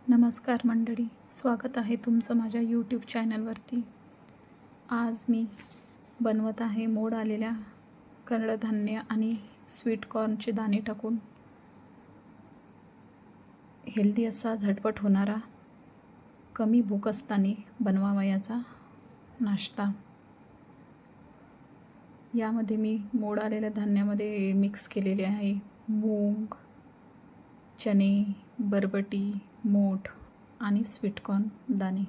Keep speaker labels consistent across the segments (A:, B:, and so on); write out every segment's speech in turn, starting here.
A: नमस्कार मंडळी, स्वागत आहे तुमचं माझ्या यूट्यूब चॅनलवरती. आज मी बनवत आहे मोड आलेल्या कडधान्य आणि स्वीट कॉर्नचे दाणे टाकून हेल्दी असा झटपट होणारा कमी भूक असताना बनवावयाचा नाश्ता. यामध्ये मी मोड आलेल्या धान्यामध्ये मिक्स केलेले आहे मूग, चणे, बरबटी, मोठ आणि स्वीटकॉर्न दाणे.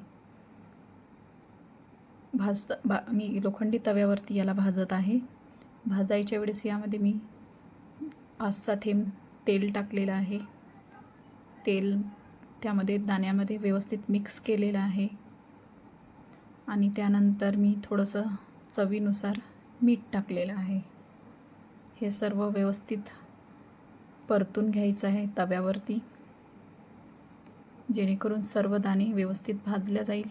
A: मी लोखंडी तव्यावरती याला भाजत आहे. भाजायच्या वेळेस यामध्ये मी 5-6 थेंब तेल टाकलेलं आहे. तेल त्यामध्ये दाण्यामध्ये व्यवस्थित मिक्स केलेलं आहे आणि त्यानंतर मी थोडंसं चवीनुसार मीठ टाकलेलं आहे. हे सर्व व्यवस्थित परतून घ्यायचं आहे तव्यावरती, जेणेकरून सर्व दाणे व्यवस्थित भाजल्या जाईल.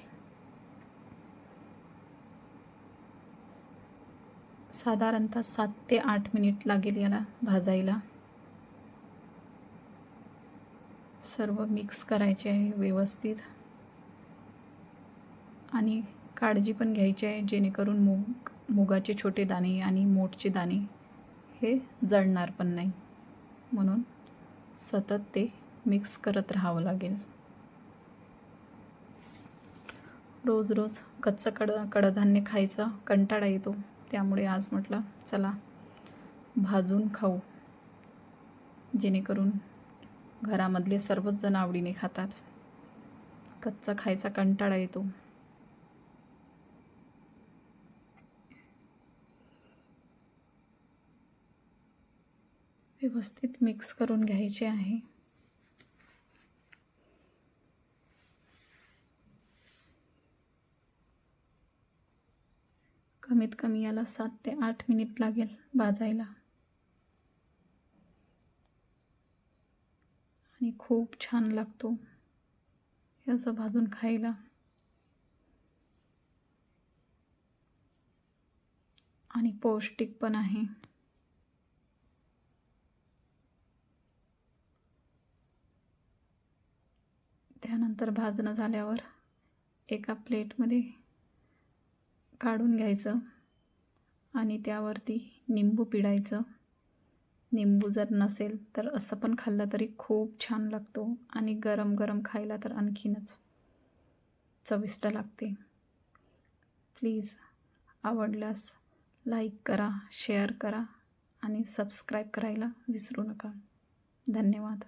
A: साधारणतः 7 ते 8 मिनिट लागेल याला भाजायला. सर्व मिक्स करायचे आहे व्यवस्थित आणि काळजी पण घ्यायची आहे, जेणेकरून मुगाचे छोटे दाणे आणि मोठचे दाणे हे जळणार पण नाही, म्हणून सतत ते मिक्स करत राहावं लागेल. रोज रोज कच्चं कडधान्य खायचा कंटाळा येतो, त्यामुळे आज म्हटलं चला भाजून खाऊ, जेणेकरून घरामधले सर्वच जण आवडीने खातात. कच्चा खायचा कंटाळा येतो. व्यवस्थित मिक्स करून घ्यायचे आहे. कमीत कमी याला 7 ते 8 मिनिट लागेल भाजायला आणि खूप छान लागतो हे असं भाजून खायला. आणि पौष्टिक पण आहे. त्यानंतर भाजणं झाल्यावर एका प्लेटमध्ये काढून घ्यायचं आणि त्यावरती निंबू पिळायचं. निंबू जर नसेल तर असं पण खाल्लं तरी खूप छान लागतो आणि गरम गरम खायला तर आणखीनच चविष्ट लागते. प्लीज आवडल्यास लाईक करा, शेअर करा आणि सबस्क्राईब करायला विसरू नका. धन्यवाद.